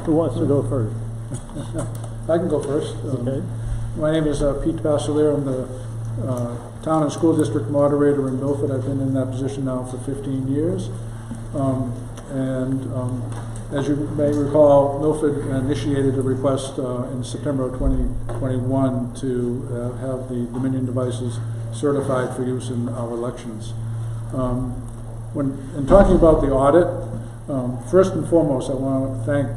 Who wants to go first? I can go first. Okay. My name is Pete Basselier. I'm the Town and School District Moderator in Milford. I've been in that position now for 15 years. As you may recall, Milford initiated a request in September of 2021 to have the Dominion devices certified for use in our elections. In talking about the audit, first and foremost, I want to thank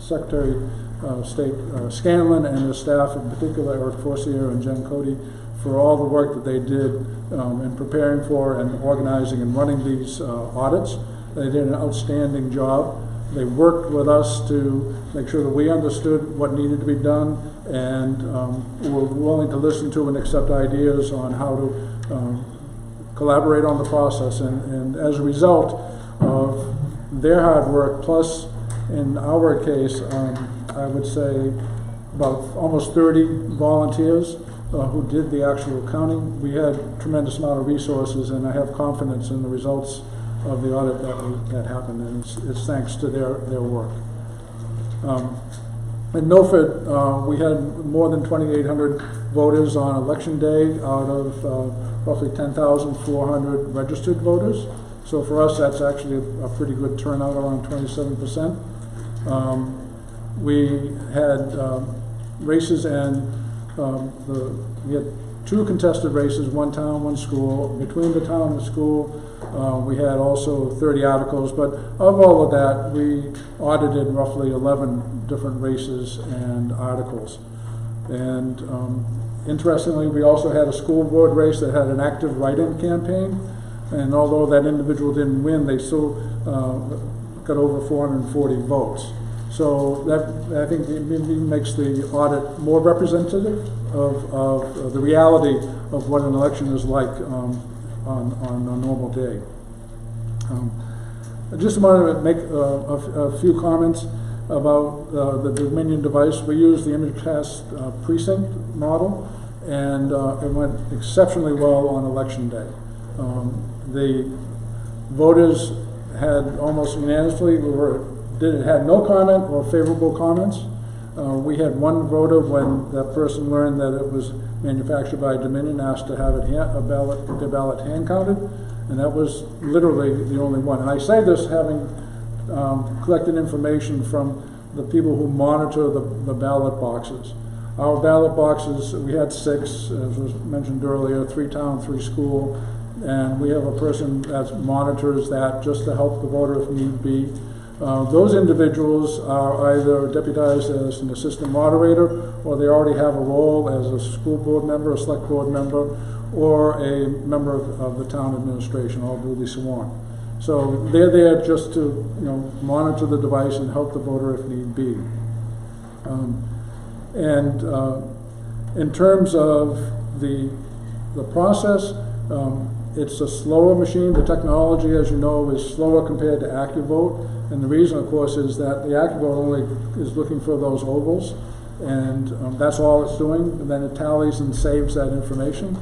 Secretary of State Scanlon and his staff, in particular Eric Forcier and Jen Cody, for all the work that they did in preparing for and organizing and running these audits. They did an outstanding job. They worked with us to make sure that we understood what needed to be done, and were willing to listen to and accept ideas on how to collaborate on the process. And as a result of their hard work, plus in our case, I would say about almost 30 volunteers who did the actual counting, we had a tremendous amount of resources, and I have confidence in the results of the audit that happened, and it's thanks to their work. In Milford, we had more than 2,800 voters on election day out of roughly 10,400 registered voters. So for us, that's actually a pretty good turnout, around 27%. We had races, and we had 2 contested races, one town, one school. Between the town and the school, we had also 30 articles, but of all of that, we audited roughly 11 different races and articles. And interestingly, we also had a school board race that had an active write-in campaign, and although that individual didn't win, they still got over 440 votes. So that, I think, makes the audit more representative of the reality of what an election is like on a normal day. I just wanted to make a few comments about the Dominion device. We use the ImageCast precinct model, and it went exceptionally well on election day. The voters had almost unanimously, had no comment or favorable comments. We had one voter, when that person learned that it was manufactured by Dominion, asked to have their ballot hand counted, and that was literally the only one. And I say this having collected information from the people who monitor the ballot boxes. Our ballot boxes, we had 6, as was mentioned earlier, 3 town, 3 school, and we have a person that monitors that just to help the voter if need be. Those individuals are either deputized as an assistant moderator, or they already have a role as a school board member, a select board member, or a member of the town administration, all duly sworn. So they're there just to monitor the device and help the voter if need be. In terms of the process, it's a slower machine. The technology, as you know, is slower compared to AccuVote. And the reason, of course, is that the AccuVote only is looking for those ovals, and that's all it's doing. And then it tallies and saves that information.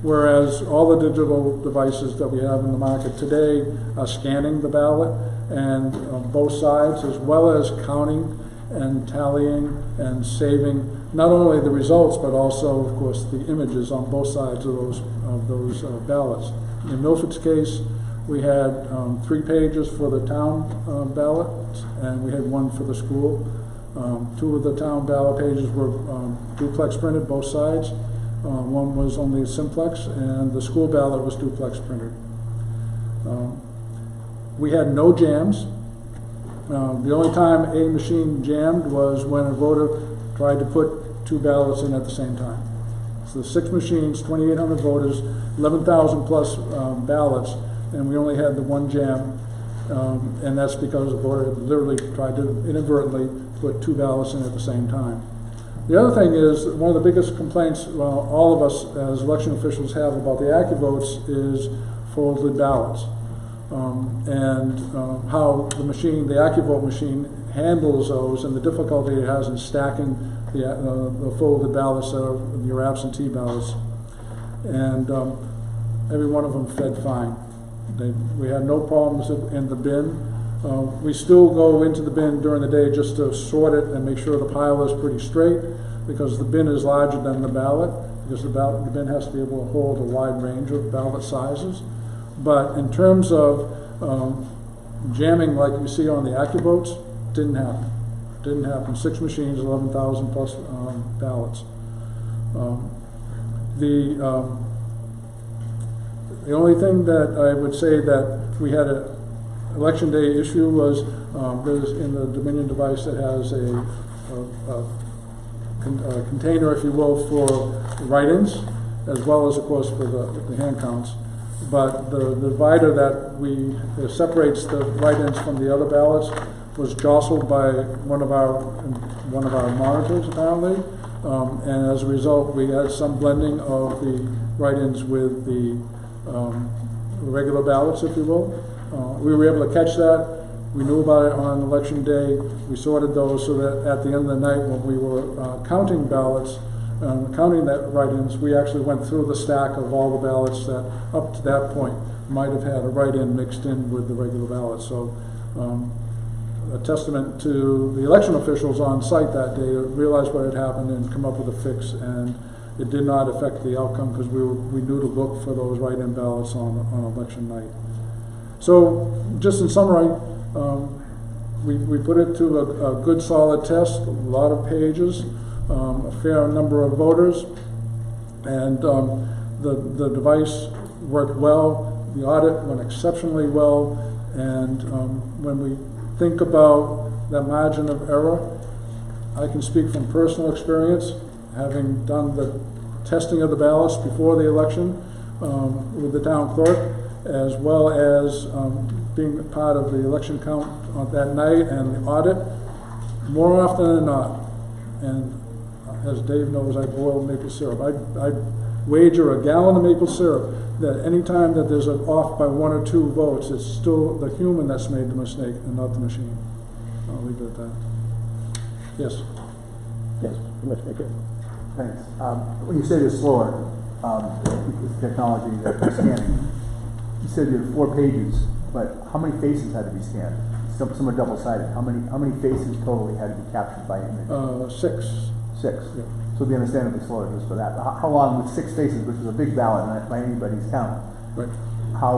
Whereas all the digital devices that we have in the market today are scanning the ballot, and both sides, as well as counting and tallying and saving not only the results, but also, of course, the images on both sides of those ballots. In Milford's case, we had 3 pages for the town ballots, and we had 1 for the school. 2 of the town ballot pages were duplex printed, both sides. 1 was only simplex, and the school ballot was duplex printed. We had no jams. The only time a machine jammed was when a voter tried to put 2 ballots in at the same time. So 6 machines, 2,800 voters, 11,000 plus ballots, and we only had the 1 jam, and that's because the voter literally tried to inadvertently put 2 ballots in at the same time. The other thing is, one of the biggest complaints all of us as election officials have about the AccuVotes is folded ballots. How the machine, the AccuVote machine, handles those and the difficulty it has in stacking the folded ballots that are your absentee ballots. And every one of them fed fine. We had no problems in the bin. We still go into the bin during the day just to sort it and make sure the pile is pretty straight, because the bin is larger than the ballot, because the bin has to be able to hold a wide range of ballot sizes. But in terms of jamming like we see on the AccuVotes, didn't happen. Didn't happen. 6 machines, 11,000 plus ballots. The only thing that I would say that we had an election day issue was there's in the Dominion device that has a container, if you will, for write-ins, as well as, of course, for the hand counts. But the divider that separates the write-ins from the other ballots was jostled by one of our monitors, apparently, and as a result, we had some blending of the write-ins with the regular ballots, if you will. We were able to catch that. We knew about it on election day. We sorted those so that at the end of the night, when we were counting ballots, counting that write-ins, we actually went through the stack of all the ballots that up to that point might have had a write-in mixed in with the regular ballots. So a testament to the election officials on site that day to realize what had happened and come up with a fix, and it did not affect the outcome because we knew to look for those write-in ballots on election night. So just in summary, we put it to a good solid test, a lot of pages, a fair number of voters, and the device worked well. The audit went exceptionally well, and when we think about that margin of error, I can speak from personal experience, having done the testing of the ballots before the election with the town clerk, as well as being part of the election count on that night and the audit. More often than not, and as Dave knows, I boil maple syrup. I wager a gallon of maple syrup that any time that there's an off by 1 or 2 votes, it's still the human that's made the mistake and not the machine. I'll leave it at that. Yes? Yes, Commissioner Kidd. Thanks. When you said you're slower with technology that you're scanning, you said you had 4 pages, but how many faces had to be scanned? Some are double-sided. How many faces totally had to be captured by image? 6. 6. Yeah. So it'd be understandably slower just for that. How long with 6 faces, which is a big ballot by anybody's count? Right. How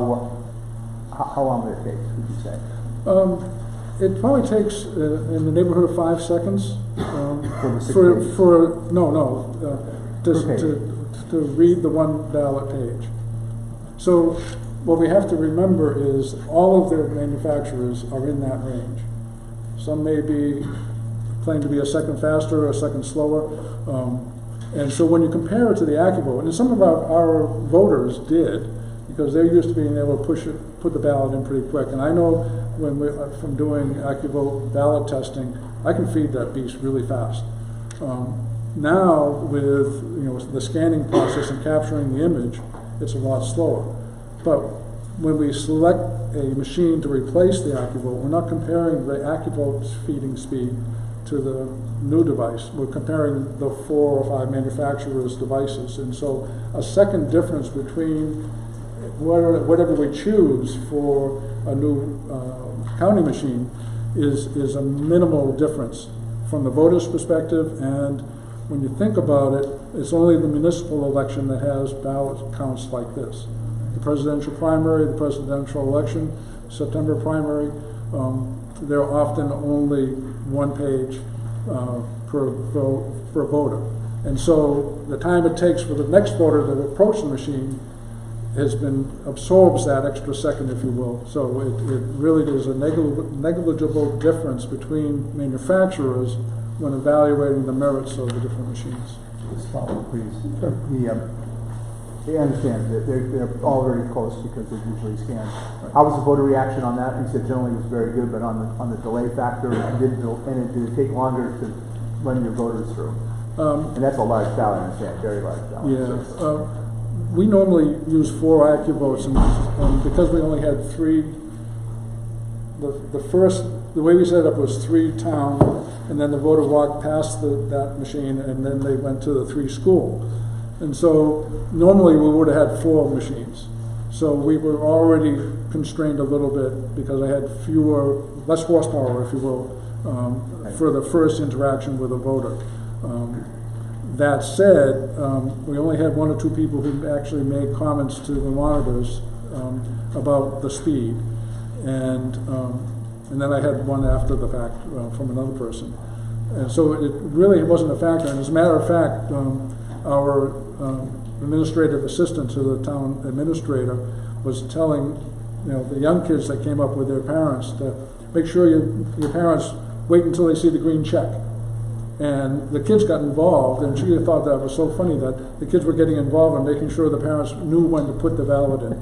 long would it take? Would you say? It probably takes in the neighborhood of 5 seconds to read the one ballot page. So what we have to remember is all of their manufacturers are in that range. Some may be claim to be a second faster or a second slower. And so when you compare it to the AccuVote, and some of our voters did, because they're used to being able to put the ballot in pretty quick. And I know from doing AccuVote ballot testing, I can feed that beast really fast. Now with the scanning process and capturing the image, it's a lot slower. But when we select a machine to replace the AccuVote, we're not comparing the AccuVote's feeding speed to the new device. We're comparing the 4 or 5 manufacturers' devices. And so a second difference between whatever we choose for a new counting machine is a minimal difference from the voter's perspective. And when you think about it, it's only the municipal election that has ballot counts like this. The presidential primary, the presidential election, September primary, they're often only 1 page per voter. And so the time it takes for the next voter to approach the machine absorbs that extra second, if you will. So it really is a negligible difference between manufacturers when evaluating the merits of the different machines. Just follow, please. Sure. They understand that they're all very close because they're usually scanned. Right. How was the voter reaction on that? You said generally it was very good, but on the delay factor, did it take longer to run your voters through? And that's a large ballot, I understand, very large ballot. Yeah. We normally use 4 AccuVotes, and because we only had 3, the way we set it up was 3 town, and then the voter walked past that machine, and then they went to the 3 school. And so normally we would have had 4 machines. So we were already constrained a little bit because I had less horsepower, if you will, for the first interaction with a voter. That said, we only had 1 or 2 people who actually made comments to the monitors about the speed, and then I had one after the fact from another person. And so it really wasn't a factor. And as a matter of fact, our administrative assistant to the town administrator was telling the young kids that came up with their parents to make sure your parents wait until they see the green check. And the kids got involved, and she thought that was so funny that the kids were getting involved and making sure the parents knew when to put the ballot in.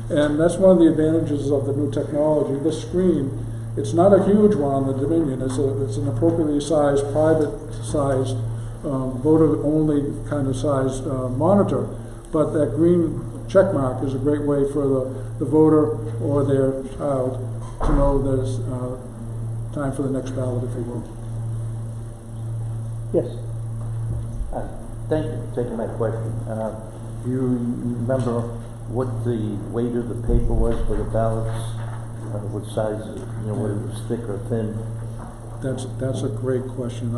And that's one of the advantages of the new technology. This screen, it's not a huge one on the Dominion. It's an appropriately sized, private-sized, voter-only kind of sized monitor. But that green check mark is a great way for the voter or their child to know there's time for the next ballot, if you will. Yes. Thank you for taking my question. Do you remember what the weight of the paper was for the ballots? What size, whether it was thick or thin? That's a great question.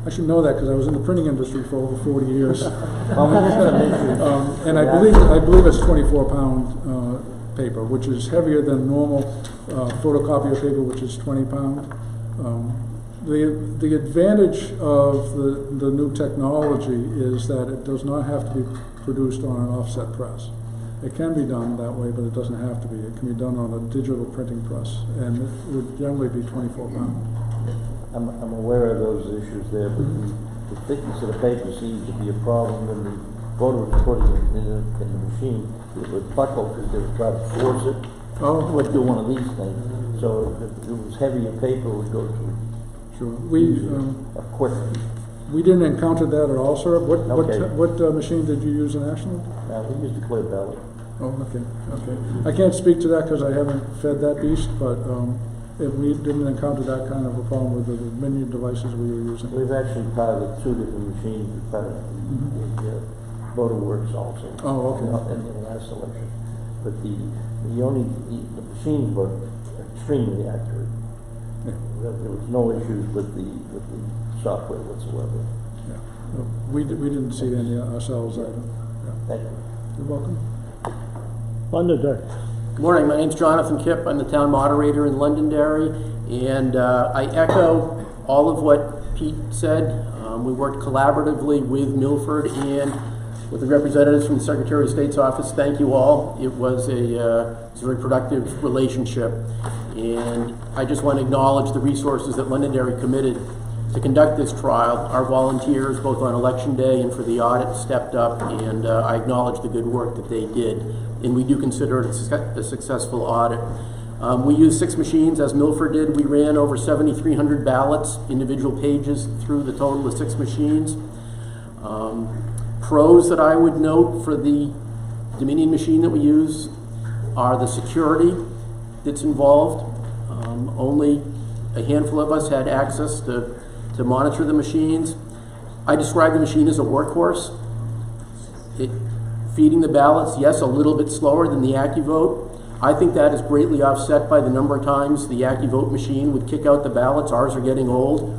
I should know that because I was in the printing industry for over 40 years. And I believe it's 24-pound paper, which is heavier than normal photocopier paper, which is 20 pound. The advantage of the new technology is that it does not have to be produced on an offset press. It can be done that way, but it doesn't have to be. It can be done on a digital printing press, and it would generally be 24 pound. I'm aware of those issues there, but the thickness of the paper seems to be a problem when the voter was putting it in the machine. It would buckle because they would try to force it. Oh, It would do one of these things. So if it was heavier paper, it would go to sure. a quick. We didn't encounter that at all, sir. Okay. What machine did you use in Ashland? We used the clear ballot. Oh, okay. I can't speak to that because I haven't fed that beast, but we didn't encounter that kind of a problem with the menu devices we were using. We've actually piloted 2 different machines. We piloted the voter works also. Oh, okay. In the last election. But the machines were extremely accurate. Yeah. There was no issues with the software whatsoever. Yeah. No, we didn't see any ourselves either. Yeah. Thank you. You're welcome. Londonderry. Good morning, my name's Jonathan Kipp. I'm the town moderator in Londonderry, and I echo all of what Pete said. We worked collaboratively with Milford and with the representatives from the Secretary of State's office. Thank you all. It was a very productive relationship, and I just want to acknowledge the resources that Londonderry committed to conduct this trial. Our volunteers, both on election day and for the audit, stepped up, and I acknowledge the good work that they did. And we do consider it a successful audit. We used 6 machines, as Milford did. We ran over 7,300 ballots, individual pages, through the total of 6 machines. Pros that I would note for the Dominion machine that we use are the security that's involved. Only a handful of us had access to monitor the machines. I describe the machine as a workhorse. Feeding the ballots, yes, a little bit slower than the AccuVote. I think that is greatly offset by the number of times the AccuVote machine would kick out the ballots. Ours are getting old.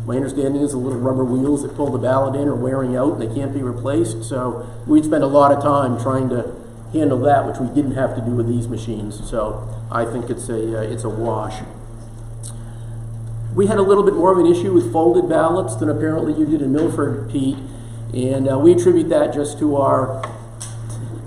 My understanding is the little rubber wheels that pull the ballot in are wearing out and they can't be replaced. So we'd spend a lot of time trying to handle that, which we didn't have to do with these machines. So I think it's a wash. We had a little bit more of an issue with folded ballots than apparently you did in Milford, Pete, and we attribute that just to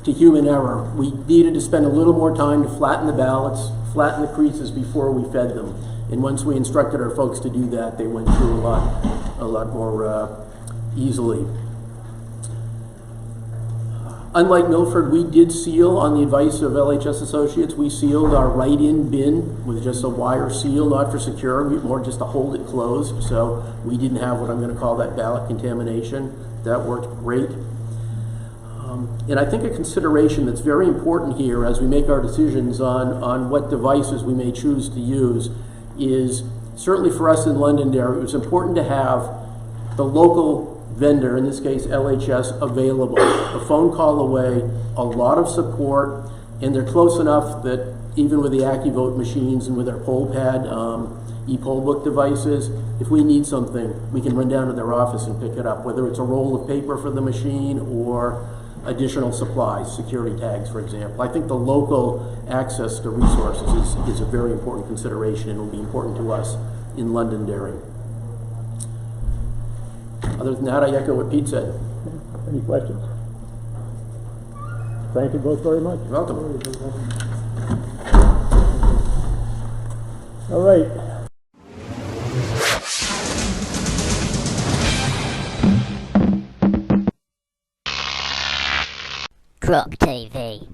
human error. We needed to spend a little more time to flatten the ballots, flatten the creases before we fed them. And once we instructed our folks to do that, they went through a lot more easily. Unlike Milford, we did seal, on the advice of LHS Associates, we sealed our write-in bin with just a wire seal, not for secure, more just to hold it closed. So we didn't have what I'm going to call that ballot contamination. That worked great. And I think a consideration that's very important here as we make our decisions on what devices we may choose to use is, certainly for us in Londonderry, it was important to have the local vendor, in this case LHS, available. A phone call away, a lot of support, and they're close enough that even with the AccuVote machines and with our poll pad, e-poll book devices, if we need something, we can run down to their office and pick it up, whether it's a roll of paper for the machine or additional supplies, security tags, for example. I think the local access to resources is a very important consideration and will be important to us in Londonderry. Other than that, I echo what Pete said. Any questions? Thank you both very much. You're welcome. All right. Croc TV.